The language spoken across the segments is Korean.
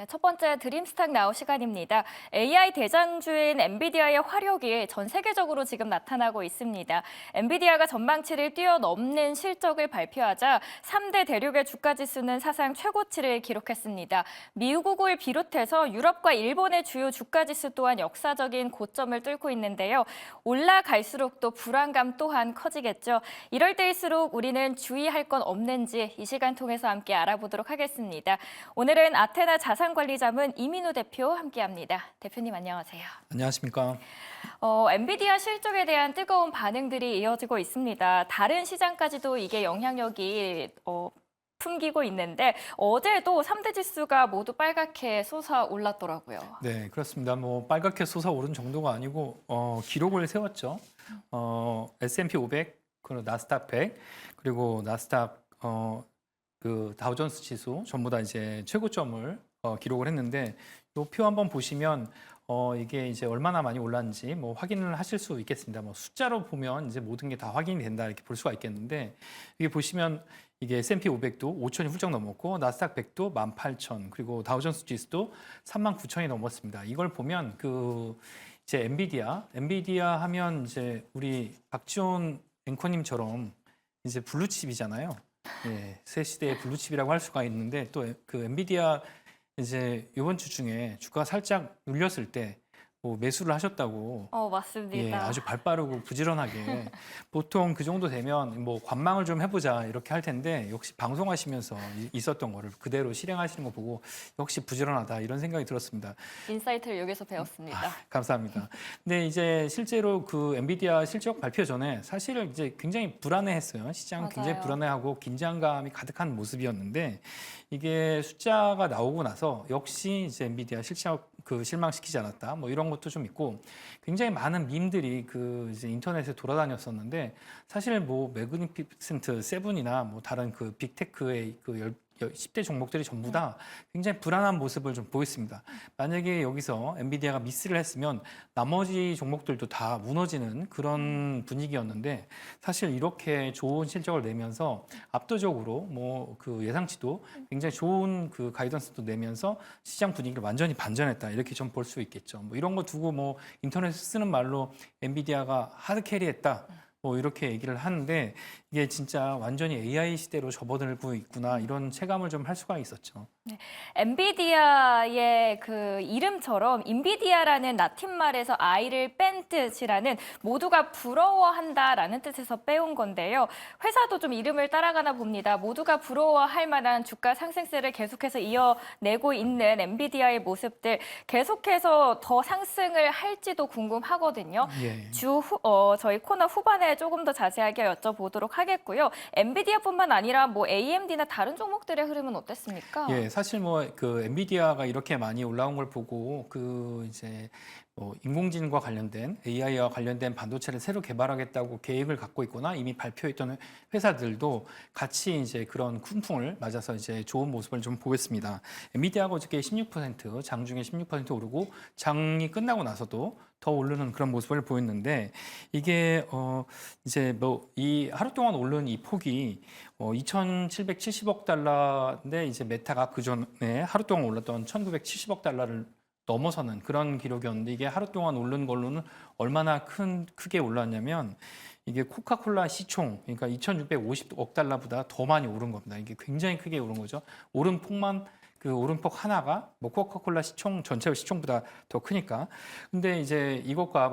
네, 첫 번째 드림스탁 나우 시간입니다. AI 대장주인 엔비디아의 화력이 전 세계적으로 지금 나타나고 있습니다. 엔비디아가 전망치를 뛰어넘는 실적을 발표하자 3대 대륙의 주가 지수는 사상 최고치를 기록했습니다. 미국을 비롯해서 유럽과 일본의 주요 주가 지수 또한 역사적인 고점을 뚫고 있는데요. 올라갈수록 또 불안감 또한 커지겠죠. 이럴 때일수록 우리는 주의할 건 없는지 이 시간 통해서 함께 알아보도록 하겠습니다. 오늘은 아테나 자산관리자문 이민우 대표 함께합니다. 대표님 안녕하세요. 안녕하십니까. 엔비디아 실적에 대한 뜨거운 반응들이 이어지고 있습니다. 다른 시장까지도 이게 영향력이 풍기고 있는데 어제도 3대 지수가 모두 빨갛게 솟아올랐더라고요. 네, 그렇습니다. 뭐 빨갛게 솟아오른 정도가 아니고 기록을 세웠죠. S&P 500, 그리고 나스닥 100, 그리고 나스닥 그 다우존스 지수 전부 다 이제 최고점을 기록을 했는데 이 표 한번 보시면 이게 이제 얼마나 많이 올랐는지 뭐 확인을 하실 수 있겠습니다. 뭐 숫자로 보면 이제 모든 게 다 확인이 된다 이렇게 볼 수가 있겠는데 이게 보시면 이게 S&P 500도 5천이 훌쩍 넘었고 나스닥 100도 18,000 그리고 다우존스 지수도 39,000이 넘었습니다. 이걸 보면 그 이제 엔비디아 하면 이제 우리 박지원 앵커님처럼 이제 블루칩이잖아요. 예, 새 시대의 블루칩이라고 할 수가 있는데 또 그 엔비디아 이제 이번 주 중에 주가가 살짝 눌렸을 때 뭐 매수를 하셨다고. 맞습니다. 예, 아주 발빠르고 부지런하게 보통 그 정도 되면 뭐 관망을 좀 해보자 이렇게 할 텐데 역시 방송하시면서 있었던 거를 그대로 실행하시는 거 보고 역시 부지런하다 이런 생각이 들었습니다. 인사이트를 여기서 배웠습니다. 감사합니다. 근데 이제 실제로 그 엔비디아 실적 발표 전에 사실은 이제 굉장히 불안해했어요. 시장 굉장히 맞아요. 불안해하고 긴장감이 가득한 모습이었는데 이게 숫자가 나오고 나서 역시 이제 엔비디아 실적 그 실망시키지 않았다. 뭐 이런 것도 좀 있고 굉장히 많은 밈들이 그 이제 인터넷에 돌아다녔었는데 사실 뭐 매그니피센트 세븐이나 뭐 다른 그 빅테크의 그 10대 종목들이 전부 다 굉장히 불안한 모습을 좀 보였습니다. 만약에 여기서 엔비디아가 미스를 했으면 나머지 종목들도 다 무너지는 그런 분위기였는데 사실 이렇게 좋은 실적을 내면서 압도적으로 뭐 그 예상치도 굉장히 좋은 그 가이던스도 내면서 시장 분위기를 완전히 반전했다 이렇게 좀 볼 수 있겠죠. 뭐 이런 거 두고 뭐 인터넷에 쓰는 말로 엔비디아가 하드 캐리했다. 뭐 이렇게 얘기를 하는데 이게 진짜 완전히 AI 시대로 접어들고 있구나 이런 체감을 좀 할 수가 있었죠. 네, 엔비디아의 그 이름처럼 인비디아라는 라틴 말에서 I를 뺀 뜻이라는 모두가 부러워한다라는 뜻에서 빼온 건데요. 회사도 좀 이름을 따라가나 봅니다. 모두가 부러워할 만한 주가 상승세를 계속해서 이어내고 있는 엔비디아의 모습들 계속해서 더 상승을 할지도 궁금하거든요. 예. 저희 코너 후반에 조금 더 자세하게 여쭤보도록 하겠고요. 엔비디아뿐만 아니라 뭐 AMD나 다른 종목들의 흐름은 어땠습니까? 예, 사실 뭐 그 엔비디아가 이렇게 많이 올라온 걸 보고 그 이제 뭐 인공지능과 관련된 AI와 관련된 반도체를 새로 개발하겠다고 계획을 갖고 있거나 이미 발표했던 회사들도 같이 이제 그런 훈풍을 맞아서 이제 좋은 모습을 좀 보였습니다. 엔비디아가 어저께 16% 장중에 16% 오르고 장이 끝나고 나서도 더 오르는 그런 모습을 보였는데 이게 이제 뭐 이 하루 동안 오른 이 폭이 2,770억 달러인데 이제 메타가 그 전에 하루 동안 올랐던 1,970억 달러를 넘어서는 그런 기록이었는데 이게 하루 동안 오른 걸로는 얼마나 크게 올랐냐면 이게 코카콜라 시총 그러니까 2,650억 달러보다 더 많이 오른 겁니다. 이게 굉장히 크게 오른 거죠. 오른 폭만 그 오른폭 하나가 뭐 코카콜라 시총 전체 시총보다 더 크니까. 근데 이제 이것과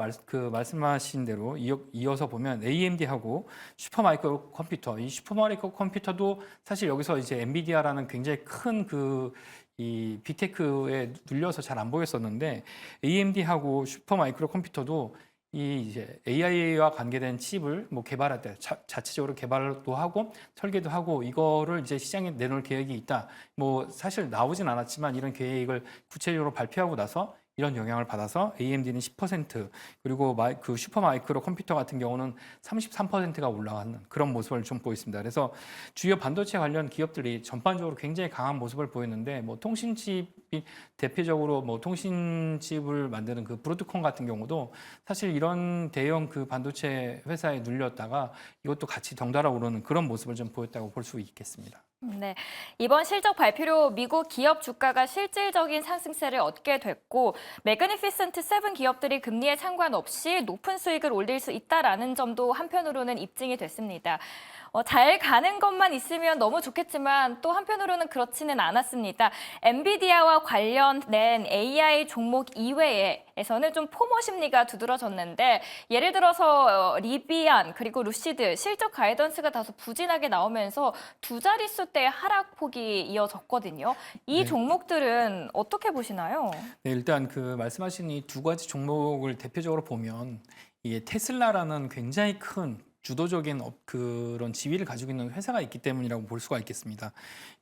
말씀하신 대로 이어서 보면 AMD하고 슈퍼마이크로 컴퓨터, 이 슈퍼마이크로 컴퓨터도 사실 여기서 이제 엔비디아라는 굉장히 큰 이 빅테크에 눌려서 잘 안 보였었는데 AMD하고 슈퍼마이크로 컴퓨터도 이 이제 AI와 관계된 칩을 뭐 개발할 때 자체적으로 개발도 하고 설계도 하고 이거를 이제 시장에 내놓을 계획이 있다. 뭐 사실 나오진 않았지만 이런 계획을 구체적으로 발표하고 나서 이런 영향을 받아서 AMD는 10% 그리고 그 슈퍼마이크로 컴퓨터 같은 경우는 33%가 올라가는 그런 모습을 좀 보였습니다. 그래서 주요 반도체 관련 기업들이 전반적으로 굉장히 강한 모습을 보였는데 뭐 통신칩이 대표적으로 뭐 통신칩을 만드는 그 브로드콤 같은 경우도 사실 이런 대형 그 반도체 회사에 눌렸다가 이것도 같이 덩달아 오르는 그런 모습을 좀 보였다고 볼 수 있겠습니다. 네, 이번 실적 발표로 미국 기업 주가가 실질적인 상승세를 얻게 됐고 매그니피센트 세븐 기업들이 금리에 상관없이 높은 수익을 올릴 수 있다라는 점도 한편으로는 입증이 됐습니다. 잘 가는 것만 있으면 너무 좋겠지만 또 한편으로는 그렇지는 않았습니다. 엔비디아와 관련된 AI 종목 이외에서는 좀 포모 심리가 두드러졌는데 예를 들어서 리비안 그리고 루시드 실적 가이던스가 다소 부진하게 나오면서 두 자릿수대의 하락폭이 이어졌거든요. 이 네. 종목들은 어떻게 보시나요? 네, 일단 그 말씀하신 이 두 가지 종목을 대표적으로 보면 이게 테슬라라는 굉장히 큰 주도적인 그런 지위를 가지고 있는 회사가 있기 때문이라고 볼 수가 있겠습니다.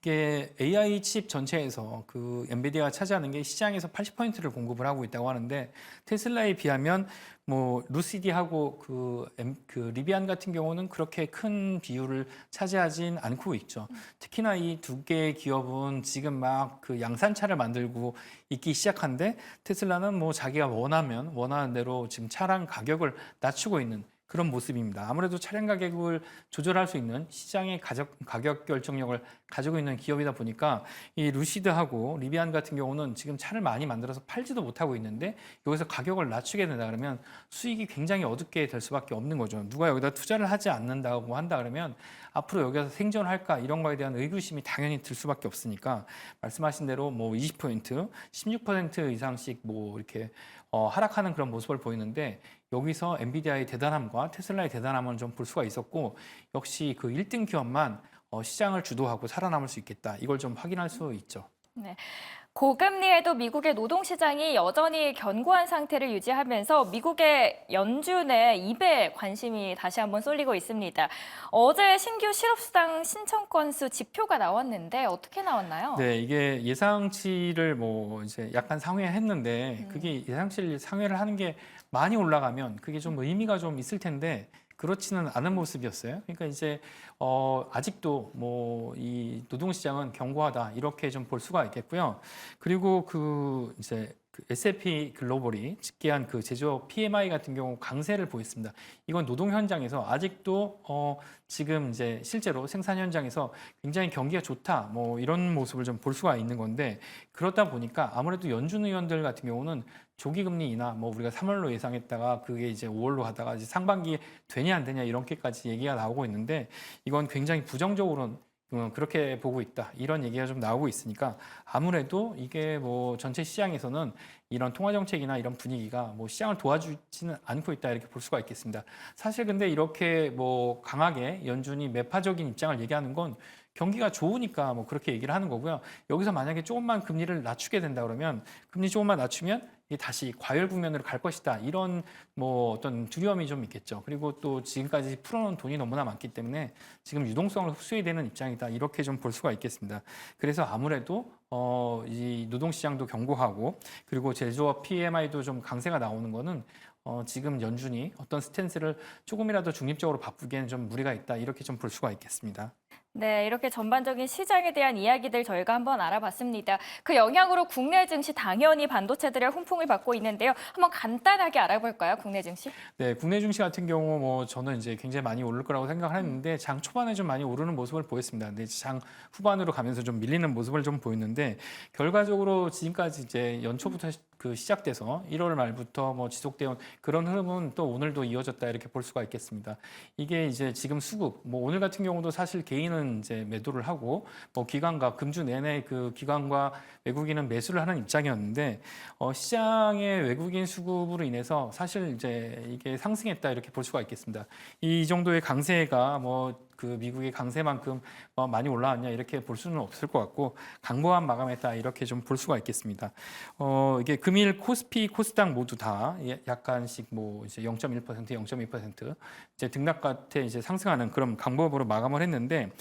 이게 AI 칩 전체에서 그 엔비디아가 차지하는 게 시장에서 80%를 공급을 하고 있다고 하는데 테슬라에 비하면 뭐 루시디하고 그 리비안 같은 경우는 그렇게 큰 비율을 차지하진 않고 있죠. 특히나 이 두 개의 기업은 지금 막 그 양산차를 만들고 있기 시작한데 테슬라는 뭐 자기가 원하는 대로 지금 차량 가격을 낮추고 있는 그런 모습입니다. 아무래도 차량 가격을 조절할 수 있는 시장의 가격 결정력을 가지고 있는 기업이다 보니까 이 루시드하고 리비안 같은 경우는 지금 차를 많이 만들어서 팔지도 못하고 있는데 여기서 가격을 낮추게 된다 그러면 수익이 굉장히 어둡게 될 수밖에 없는 거죠. 누가 여기다 투자를 하지 않는다고 한다 그러면 앞으로 여기서 생존할까 이런 거에 대한 의구심이 당연히 들 수밖에 없으니까 말씀하신 대로 뭐 20%, 16% 이상씩 뭐 이렇게 하락하는 그런 모습을 보이는데 여기서 엔비디아의 대단함과 테슬라의 대단함을 좀 볼 수가 있었고 역시 그 1등 기업만 시장을 주도하고 살아남을 수 있겠다. 이걸 좀 확인할 수 있죠. 네. 고금리에도 미국의 노동시장이 여전히 견고한 상태를 유지하면서 미국의 연준의 입에 관심이 다시 한번 쏠리고 있습니다. 어제 신규 실업수당 신청 건수 지표가 나왔는데 어떻게 나왔나요? 네, 이게 예상치를 뭐 이제 약간 상회했는데 그게 예상치를 상회를 하는 게 많이 올라가면 그게 좀 의미가 좀 있을 텐데 그렇지는 않은 모습이었어요. 그러니까 이제 아직도 뭐 이 노동시장은 견고하다 이렇게 좀 볼 수가 있겠고요. 그리고 그 이제 그 S&P 글로벌이 집계한 그 제조업 PMI 같은 경우 강세를 보였습니다. 이건 노동 현장에서 아직도 지금 이제 실제로 생산 현장에서 굉장히 경기가 좋다 뭐 이런 모습을 좀 볼 수가 있는 건데 그렇다 보니까 아무래도 연준 의원들 같은 경우는 조기 금리 인하 뭐 우리가 3월로 예상했다가 그게 이제 5월로 가다가 이제 상반기에 되냐 안 되냐 이렇게까지 얘기가 나오고 있는데 이건 굉장히 부정적으로는 그렇게 보고 있다. 이런 얘기가 좀 나오고 있으니까 아무래도 이게 뭐 전체 시장에서는 이런 통화 정책이나 이런 분위기가 뭐 시장을 도와주지는 않고 있다 이렇게 볼 수가 있겠습니다. 사실 근데 이렇게 뭐 강하게 연준이 매파적인 입장을 얘기하는 건 경기가 좋으니까 뭐 그렇게 얘기를 하는 거고요. 여기서 만약에 조금만 금리를 낮추게 된다 그러면 금리 조금만 낮추면 이게 다시 과열 국면으로 갈 것이다. 이런 뭐 어떤 두려움이 좀 있겠죠. 그리고 또 지금까지 풀어놓은 돈이 너무나 많기 때문에 지금 유동성을 흡수해야 되는 입장이다. 이렇게 좀 볼 수가 있겠습니다. 그래서 아무래도 이 노동시장도 견고하고 그리고 제조업 PMI도 좀 강세가 나오는 거는 지금 연준이 어떤 스탠스를 조금이라도 중립적으로 바꾸기에는 좀 무리가 있다. 이렇게 좀 볼 수가 있겠습니다. 네, 이렇게 전반적인 시장에 대한 이야기들 저희가 한번 알아봤습니다. 그 영향으로 국내 증시 당연히 반도체들의 훈풍을 받고 있는데요. 한번 간단하게 알아볼까요, 국내 증시? 네, 국내 증시 같은 경우 뭐 저는 이제 굉장히 많이 오를 거라고 생각을 했는데 장 초반에 좀 많이 오르는 모습을 보였습니다. 근데 장 후반으로 가면서 좀 밀리는 모습을 좀 보였는데 결과적으로 지금까지 이제 연초부터 그 시작돼서 1월 말부터 뭐 지속되어 그런 흐름은 또 오늘도 이어졌다 이렇게 볼 수가 있겠습니다. 이게 이제 지금 수급 뭐 오늘 같은 경우도 사실 개인은 이제 매도를 하고 뭐 기관과 금주 내내 그 기관과 외국인은 매수를 하는 입장이었는데 시장의 외국인 수급으로 인해서 사실 이제 이게 상승했다 이렇게 볼 수가 있겠습니다. 이 정도의 강세가 뭐 그 미국의 강세만큼 많이 올라왔냐 이렇게 볼 수는 없을 것 같고 강보한 마감했다 이렇게 좀 볼 수가 있겠습니다. 이게 금일 코스피, 코스닥 모두 다 약간씩 뭐 이제 0.1%, 0.2% 이제 등락 같아 이제 상승하는 그런 강보합으로 마감을 했는데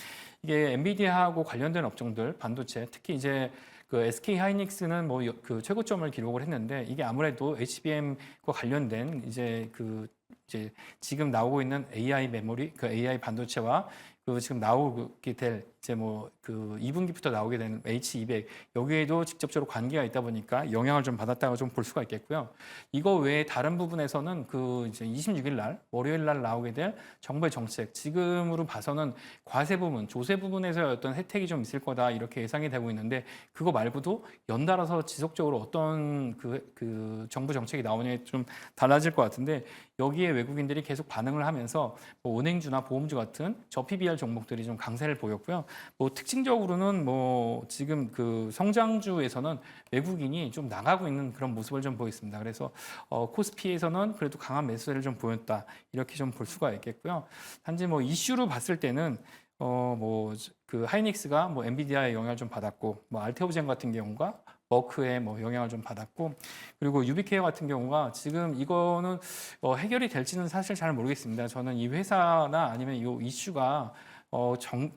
이게 엔비디아하고 관련된 업종들 반도체 특히 이제 그 SK 하이닉스는 뭐 그 최고점을 기록을 했는데 이게 아무래도 HBM과 관련된 이제 지금 나오고 있는 AI 메모리, 그 AI 반도체와 그 지금 나오게 될 이제 뭐 그 2분기부터 나오게 되는 H200 여기에도 직접적으로 관계가 있다 보니까 영향을 좀 받았다고 좀 볼 수가 있겠고요. 이거 외에 다른 부분에서는 그 이제 26일 날 월요일 날 나오게 될 정부의 정책 지금으로 봐서는 과세 부분, 조세 부분에서 어떤 혜택이 좀 있을 거다 이렇게 예상이 되고 있는데 그거 말고도 연달아서 지속적으로 어떤 그 정부 정책이 나오냐에 좀 달라질 것 같은데 여기에 외국인들이 계속 반응을 하면서 뭐 은행주나 보험주 같은 저PBR 종목들이 좀 강세를 보였고요. 뭐 특징적으로는 뭐 지금 그 성장주에서는 외국인이 좀 나가고 있는 그런 모습을 좀 보였습니다. 그래서 코스피에서는 그래도 강한 매수세를 좀 보였다 이렇게 좀 볼 수가 있겠고요. 단지 뭐 이슈로 봤을 때는 뭐 그 하이닉스가 뭐 엔비디아의 영향을 좀 받았고 뭐 알테오젠 같은 경우가 머크의 뭐 영향을 좀 받았고 그리고 유비케어 같은 경우가 지금 이거는 해결이 될지는 사실 잘 모르겠습니다. 저는 이 회사나 아니면 이 이슈가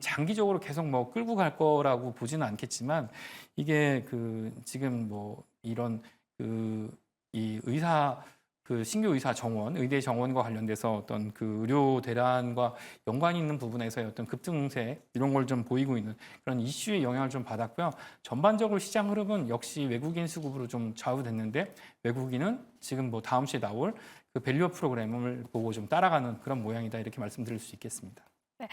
장기적으로 계속 뭐 끌고 갈 거라고 보지는 않겠지만 이게 그 지금 뭐 이런 그 이 의사 그 신규 의사 정원, 의대 정원과 관련돼서 어떤 그 의료 대란과 연관이 있는 부분에서의 어떤 급등세 이런 걸 좀 보이고 있는 그런 이슈의 영향을 좀 받았고요. 전반적으로 시장 흐름은 역시 외국인 수급으로 좀 좌우됐는데 외국인은 지금 뭐 다음 주에 나올 그 밸류어 프로그램을 보고 좀 따라가는 그런 모양이다 이렇게 말씀드릴 수 있겠습니다. 네.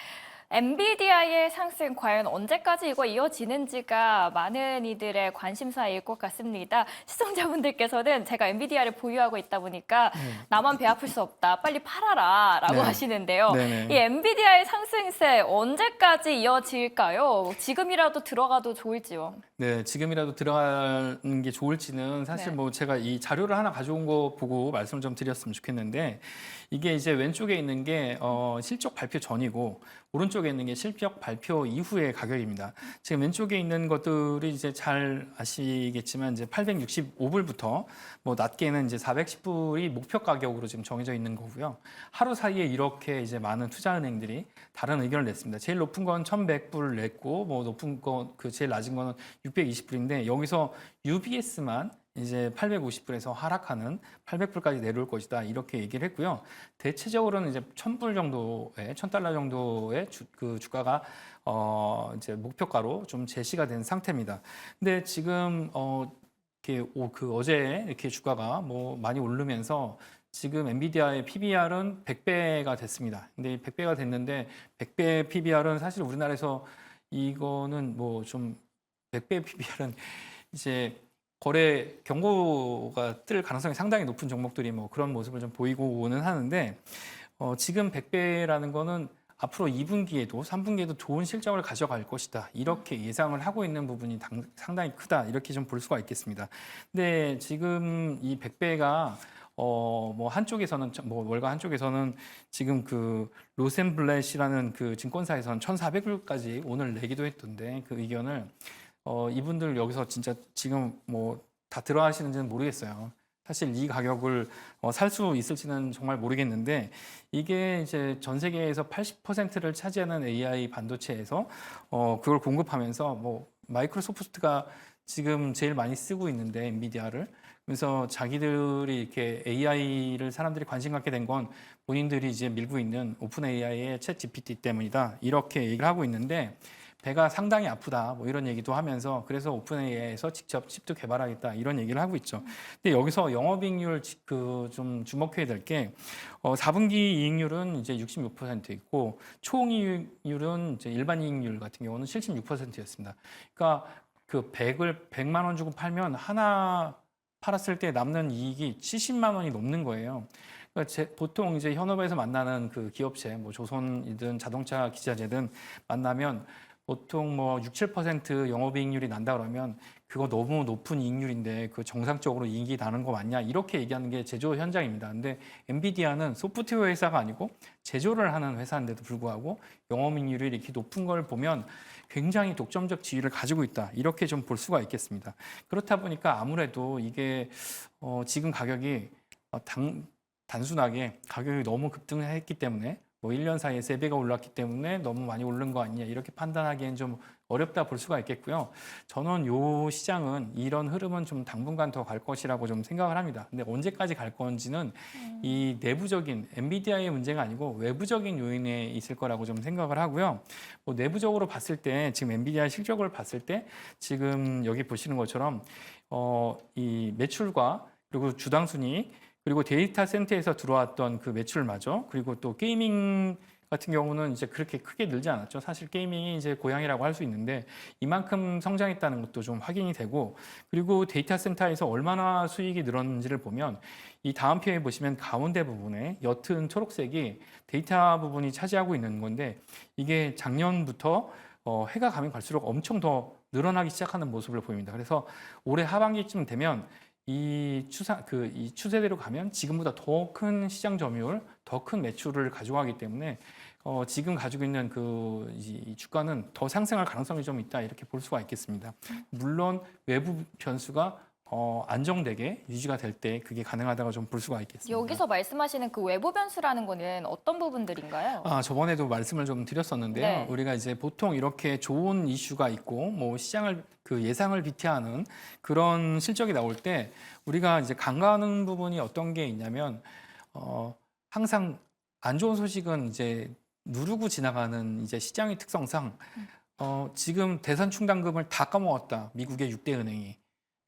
엔비디아의 상승 과연 언제까지 이거 이어지는지가 많은 이들의 관심사일 것 같습니다. 시청자분들께서는 제가 엔비디아를 보유하고 있다 보니까 나만 배 아플 수 없다. 빨리 팔아라라고 네. 하시는데요. 네네. 이 엔비디아의 상승세 언제까지 이어질까요? 지금이라도 들어가도 좋을지요. 네, 지금이라도 들어가는 게 좋을지는 사실 네. 뭐 제가 이 자료를 하나 가져온 거 보고 말씀 좀 드렸으면 좋겠는데 이게 이제 왼쪽에 있는 게 실적 발표 전이고 오른쪽에 있는 게 실적 발표 이후의 가격입니다. 지금 왼쪽에 있는 것들이 이제 잘 아시겠지만 이제 865불부터 뭐 낮게는 이제 410불이 목표 가격으로 지금 정해져 있는 거고요. 하루 사이에 이렇게 이제 많은 투자은행들이 다른 의견을 냈습니다. 제일 높은 건 1,100불 냈고 뭐 높은 거 그 제일 낮은 거는 620불인데 여기서 UBS만 이제 850불에서 하락하는 800불까지 내려올 것이다 이렇게 얘기를 했고요. 대체적으로는 이제 1,000불 정도의 1,000달러 정도의 그 주가가 이제 목표가로 좀 제시가 된 상태입니다. 근데 지금 이렇게 그 어제 이렇게 주가가 뭐 많이 오르면서 지금 엔비디아의 PBR은 100배가 됐습니다. 근데 이 100배가 됐는데 100배 PBR은 사실 우리나라에서 이거는 뭐 좀 100배 PBR은 이제 거래 경고가 뜰 가능성이 상당히 높은 종목들이 뭐 그런 모습을 좀 보이고는 하는데 지금 100배라는 거는 앞으로 2분기에도 3분기에도 좋은 실적을 가져갈 것이다. 이렇게 예상을 하고 있는 부분이 상당히 크다. 이렇게 좀 볼 수가 있겠습니다. 근데 지금 이 100배가 뭐 한쪽에서는 뭐 월가 한쪽에서는 지금 그 로센블렛이라는 그 증권사에서는 1,400불까지 오늘 내기도 했던데 그 의견을 이분들 여기서 진짜 지금 뭐 다 들어가시는지는 모르겠어요. 사실 이 가격을 살 수 있을지는 정말 모르겠는데 이게 이제 전 세계에서 80%를 차지하는 AI 반도체에서 그걸 공급하면서 뭐 마이크로소프트가 지금 제일 많이 쓰고 있는데 엔비디아를 그래서 자기들이 이렇게 AI를 사람들이 관심 갖게 된 건 본인들이 이제 밀고 있는 오픈 AI의 챗 GPT 때문이다 이렇게 얘기를 하고 있는데 배가 상당히 아프다 뭐 이런 얘기도 하면서 그래서 오픈 AI에서 직접 칩도 개발하겠다 이런 얘기를 하고 있죠. 근데 여기서 영업이익률 그 좀 주목해야 될 게 4분기 이익률은 이제 66% 있고 총이익률은 이제 일반 이익률 같은 경우는 76%였습니다. 그러니까 그 100만 원 주고 팔면 하나 팔았을 때 남는 이익이 70만 원이 넘는 거예요. 그러니까 보통 이제 현업에서 만나는 그 기업체, 뭐 조선이든 자동차 기자재든 만나면 보통 뭐 6, 7% 영업이익률이 난다 그러면 그거 너무 높은 이익률인데 그 정상적으로 이익이 나는 거 맞냐 이렇게 얘기하는 게 제조 현장입니다. 근데 엔비디아는 소프트웨어 회사가 아니고 제조를 하는 회사인데도 불구하고 영업이익률이 이렇게 높은 걸 보면 굉장히 독점적 지위를 가지고 있다 이렇게 좀 볼 수가 있겠습니다. 그렇다 보니까 아무래도 이게 지금 가격이 단순하게 가격이 너무 급등했기 때문에 뭐 1년 사이에 3배가 올랐기 때문에 너무 많이 오른 거 아니냐 이렇게 판단하기엔 좀 어렵다 볼 수가 있겠고요. 저는 요 시장은 이런 흐름은 좀 당분간 더 갈 것이라고 좀 생각을 합니다. 근데 언제까지 갈 건지는 이 내부적인 엔비디아의 문제가 아니고 외부적인 요인에 있을 거라고 좀 생각을 하고요. 뭐 내부적으로 봤을 때 지금 엔비디아 실적을 봤을 때 지금 여기 보시는 것처럼 이 매출과 그리고 주당 순이익 그리고 데이터 센터에서 들어왔던 그 매출마저 그리고 또 게이밍 같은 경우는 이제 그렇게 크게 늘지 않았죠. 사실 게이밍이 이제 고향이라고 할 수 있는데 이만큼 성장했다는 것도 좀 확인이 되고 그리고 데이터 센터에서 얼마나 수익이 늘었는지를 보면 이 다음 표에 보시면 가운데 부분에 옅은 초록색이 데이터 부분이 차지하고 있는 건데 이게 작년부터 해가 가면 갈수록 엄청 더 늘어나기 시작하는 모습을 보입니다. 그래서 올해 하반기쯤 되면 이 추세대로 가면 지금보다 더 큰 시장 점유율, 더 큰 매출을 가져가기 때문에 지금 가지고 있는 이 주가는 더 상승할 가능성이 좀 있다 이렇게 볼 수가 있겠습니다. 물론 외부 변수가 안정되게 유지가 될 때 그게 가능하다고 좀 볼 수가 있겠습니다. 여기서 말씀하시는 그 외부 변수라는 거는 어떤 부분들인가요? 저번에도 말씀을 좀 드렸었는데요. 네. 우리가 이제 보통 이렇게 좋은 이슈가 있고 뭐 시장을 예상을 비트하는 그런 실적이 나올 때 우리가 이제 간과하는 부분이 어떤 게 있냐면 항상 안 좋은 소식은 이제 누르고 지나가는 이제 시장의 특성상 지금 대선 충당금을 다 까먹었다. 미국의 6대 은행이.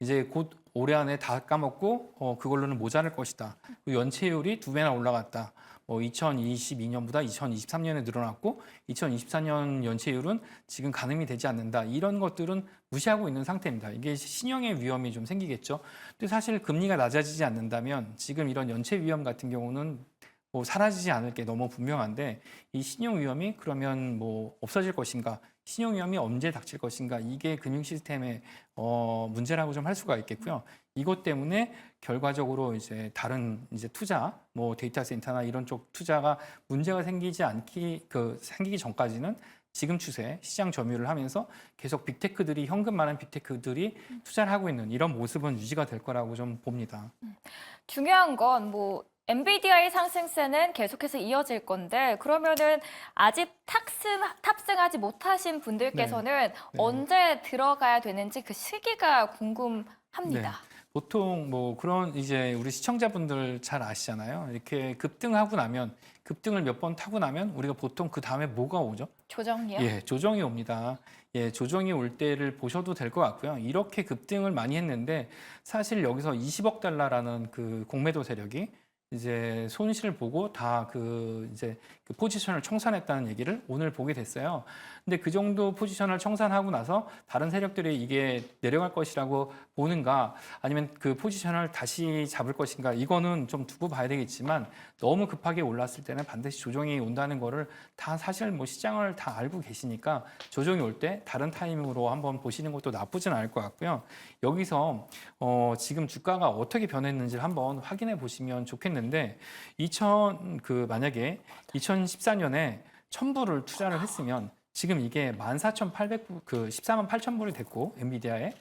이제 곧 올해 안에 다 까먹고 그걸로는 모자랄 것이다. 그 연체율이 2배나 올라갔다. 2022년보다 2023년에 늘어났고 2024년 연체율은 지금 가늠이 되지 않는다. 이런 것들은 무시하고 있는 상태입니다. 이게 신용의 위험이 좀 생기겠죠. 근데 사실 금리가 낮아지지 않는다면 지금 이런 연체 위험 같은 경우는 뭐 사라지지 않을 게 너무 분명한데 이 신용 위험이 그러면 뭐 없어질 것인가? 신용 위험이 언제 닥칠 것인가? 이게 금융 시스템의 문제라고 좀 할 수가 있겠고요. 이것 때문에 결과적으로 이제 다른 이제 투자, 뭐 데이터 센터나 이런 쪽 투자가 문제가 생기기 전까지는 지금 추세 시장 점유를 하면서 계속 빅테크들이 현금 많은 빅테크들이 투자를 하고 있는 이런 모습은 유지가 될 거라고 좀 봅니다. 중요한 건 뭐 엔비디아의 상승세는 계속해서 이어질 건데 그러면은 아직 탑승하지 못하신 분들께서는 언제 들어가야 되는지 그 시기가 궁금합니다. 보통 뭐 그런 이제 우리 시청자분들 잘 아시잖아요. 이렇게 급등하고 나면 급등을 몇 번 타고 나면 우리가 보통 그 다음에 뭐가 오죠? 조정이요? 예, 조정이 옵니다. 예, 조정이 올 때를 보셔도 될 것 같고요. 이렇게 급등을 많이 했는데 사실 여기서 20억 달러라는 그 공매도 세력이 이제 손실을 보고 다 이제 그 포지션을 청산했다는 얘기를 오늘 보게 됐어요. 근데 그 정도 포지션을 청산하고 나서 다른 세력들이 이게 내려갈 것이라고 보는가 아니면 그 포지션을 다시 잡을 것인가 이거는 좀 두고 봐야 되겠지만 너무 급하게 올랐을 때는 반드시 조정이 온다는 거를 다 사실 뭐 시장을 다 알고 계시니까 조정이 올 때 다른 타이밍으로 한번 보시는 것도 나쁘진 않을 것 같고요. 여기서 지금 주가가 어떻게 변했는지를 한번 확인해 보시면 좋겠는데 만약에 2014년에 1,000불을 투자를 했으면 지금 이게 14,800불, 14만 8천 불이 됐고 엔비디아에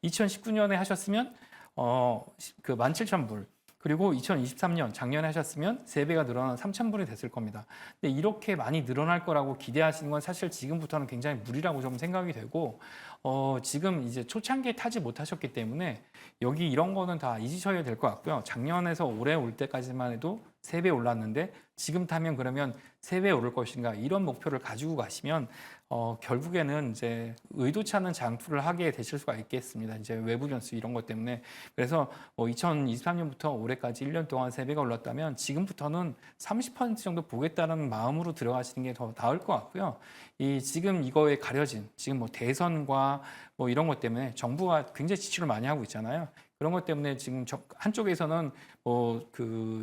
2019년에 하셨으면 17,000불 그리고 2023년 작년에 하셨으면 3배가 늘어난 3,000불이 됐을 겁니다. 근데 이렇게 많이 늘어날 거라고 기대하시는 건 사실 지금부터는 굉장히 무리라고 좀 생각이 되고 지금 이제 초창기에 타지 못하셨기 때문에 여기 이런 거는 다 잊으셔야 될 것 같고요. 작년에서 올해 올 때까지만 해도 3배 올랐는데 지금 타면 그러면 3배 오를 것인가 이런 목표를 가지고 가시면 결국에는 이제 의도치 않은 장투를 하게 되실 수가 있겠습니다. 이제 외부 변수 이런 것 때문에 그래서 2023년부터 올해까지 1년 동안 3배가 올랐다면 지금부터는 30% 정도 보겠다는 마음으로 들어가시는 게 더 나을 것 같고요. 지금 이거에 가려진 지금 뭐 대선과 뭐 이런 것 때문에 정부가 굉장히 지출을 많이 하고 있잖아요. 그런 것 때문에 지금 한쪽에서는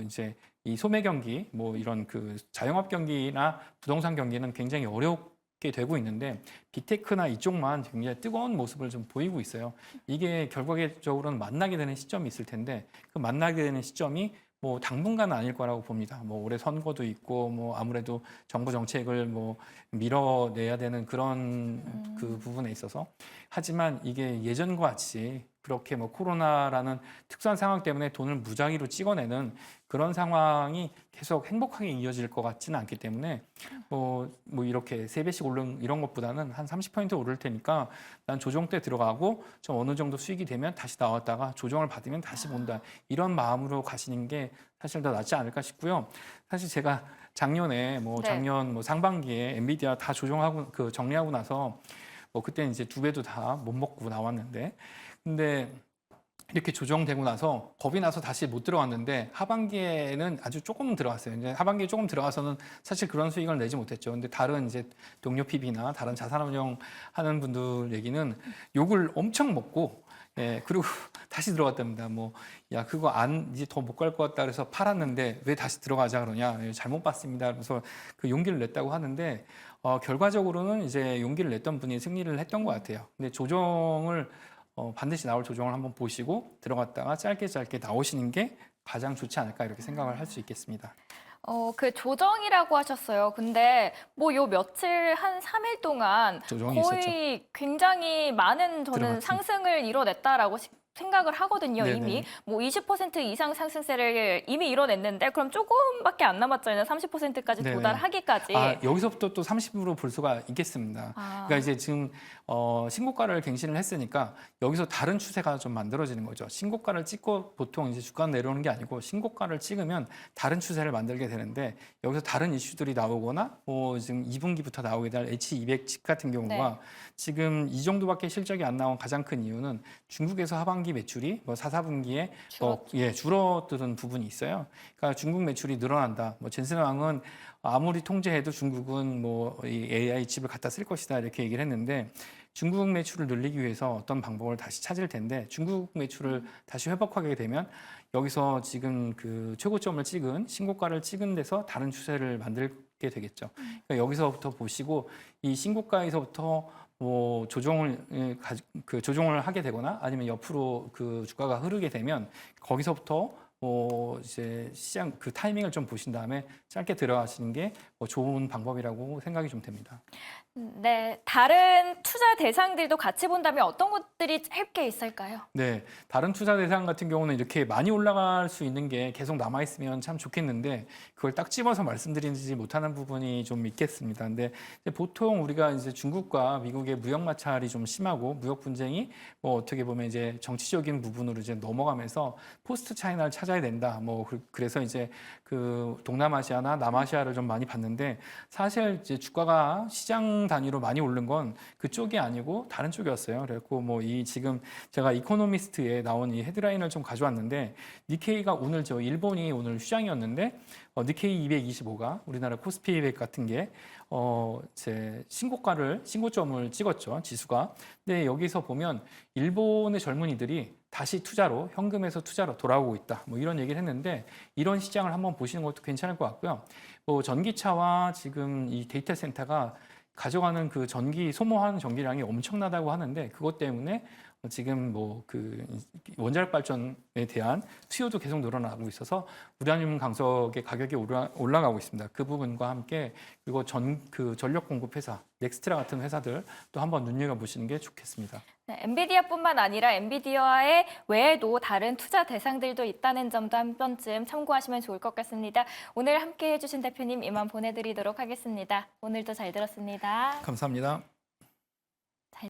이제 이 소매 경기, 뭐 이런 자영업 경기나 부동산 경기는 굉장히 어렵게 되고 있는데 빅테크나 이쪽만 굉장히 뜨거운 모습을 좀 보이고 있어요. 이게 결과적으로는 만나게 되는 시점이 있을 텐데 그 만나게 되는 시점이 뭐 당분간은 아닐 거라고 봅니다. 뭐 올해 선거도 있고 뭐 아무래도 정부 정책을 뭐 밀어내야 되는 그런 그 부분에 있어서 하지만 이게 예전과 같이 그렇게 뭐 코로나라는 특수한 상황 때문에 돈을 무작위로 찍어내는 그런 상황이 계속 행복하게 이어질 것 같지는 않기 때문에 뭐 이렇게 3배씩 오른 이런 것보다는 한 30% 오를 테니까 난 조정 때 들어가고 좀 어느 정도 수익이 되면 다시 나왔다가 조정을 받으면 다시 본다. 이런 마음으로 가시는 게 사실 더 낫지 않을까 싶고요. 사실 제가 작년에 작년 상반기에 엔비디아 다 조정하고 정리하고 나서 그때는 이제 2배도 다 못 먹고 나왔는데 근데 이렇게 조정되고 나서 겁이 나서 다시 못 들어갔는데 하반기에는 아주 조금 들어갔어요. 이제 하반기에 조금 들어가서는 사실 그런 수익을 내지 못했죠. 근데 다른 이제 동료 PB나 다른 자산운용 하는 분들 얘기는 욕을 엄청 먹고 그리고 다시 들어갔답니다. 야, 그거 이제 더 못 갈 것 같다 그래서 팔았는데 왜 다시 들어가자 그러냐. 잘못 봤습니다. 그래서 그 용기를 냈다고 하는데, 결과적으로는 이제 용기를 냈던 분이 승리를 했던 것 같아요. 근데 조정을, 반드시 나올 조정을 한번 보시고 들어갔다가 짧게 나오시는 게 가장 좋지 않을까 이렇게 생각을 할 수 있겠습니다. 그 조정이라고 하셨어요. 근데 요 며칠 한 3일 동안 조정이 거의 있었죠. 굉장히 많은 저는 들어갔죠. 상승을 이뤄냈다라고 생각을 하거든요. 네네. 이미 20% 이상 상승세를 이미 이뤄냈는데 그럼 조금밖에 안 남았잖아요. 30%까지 네네. 도달하기까지. 여기서부터 또 30으로 볼 수가 있겠습니다. 그러니까 이제 지금 신고가를 갱신을 했으니까 여기서 다른 추세가 좀 만들어지는 거죠. 신고가를 찍고 보통 이제 주가는 내려오는 게 아니고 신고가를 찍으면 다른 추세를 만들게 되는데 여기서 다른 이슈들이 나오거나 지금 2분기부터 나오게 될 H200 같은 경우가 지금 이 정도밖에 실적이 안 나온 가장 큰 이유는 중국에서 하반기 매출이 4, 4분기에 줄어드는 부분이 있어요. 그러니까 중국 매출이 늘어난다. 젠슨왕은 아무리 통제해도 중국은 이 AI 칩을 갖다 쓸 것이다 이렇게 얘기를 했는데 중국 매출을 늘리기 위해서 어떤 방법을 다시 찾을 텐데 중국 매출을 다시 회복하게 되면 여기서 지금 그 최고점을 찍은 신고가를 찍은 데서 다른 추세를 만들게 되겠죠. 그러니까 여기서부터 보시고 이 신고가에서부터 조정을 하게 되거나 아니면 옆으로 그 주가가 흐르게 되면 거기서부터 이제 시장 그 타이밍을 좀 보신 다음에 짧게 들어가시는 게 좋은 방법이라고 생각이 좀 됩니다. 네, 다른 투자 대상들도 같이 본다면 어떤 것들이 짧게 있을까요? 네, 다른 투자 대상 같은 경우는 이렇게 많이 올라갈 수 있는 게 계속 남아 있으면 참 좋겠는데 그걸 딱 집어서 말씀드리지 못하는 부분이 좀 있겠습니다. 근데 보통 우리가 이제 중국과 미국의 무역 마찰이 좀 심하고 무역 분쟁이 어떻게 보면 이제 정치적인 부분으로 이제 넘어가면서 포스트 차이나를 찾아야 된다. 그래서 이제 그 동남아시아나 남아시아를 좀 많이 봤는데 사실 이제 주가가 시장 단위로 많이 오른 건 그쪽이 아니고 다른 쪽이었어요. 그래갖고 이 지금 제가 이코노미스트에 나온 이 헤드라인을 좀 가져왔는데 니케이가 오늘 일본이 오늘 휴장이었는데 니케이 225가 우리나라 코스피 200 같은 게 제 신고점을 찍었죠. 지수가. 근데 여기서 보면 일본의 젊은이들이 다시 현금에서 투자로 돌아오고 있다. 이런 얘기를 했는데 이런 시장을 한번 보시는 것도 괜찮을 것 같고요. 전기차와 지금 이 데이터 센터가 가져가는 그 소모하는 전기량이 엄청나다고 하는데 그것 때문에 지금 그 원자력 발전에 대한 수요도 계속 늘어나고 있어서 우라늄 강석의 가격이 올라가고 있습니다. 그 부분과 함께 그리고 전력 공급 회사 넥스트라 같은 회사들 또 한번 눈여겨보시는 게 좋겠습니다. 네, 엔비디아뿐만 아니라 엔비디아의 외에도 다른 투자 대상들도 있다는 점도 한 번쯤 참고하시면 좋을 것 같습니다. 오늘 함께해 주신 대표님 이만 보내드리도록 하겠습니다. 오늘도 잘 들었습니다. 감사합니다.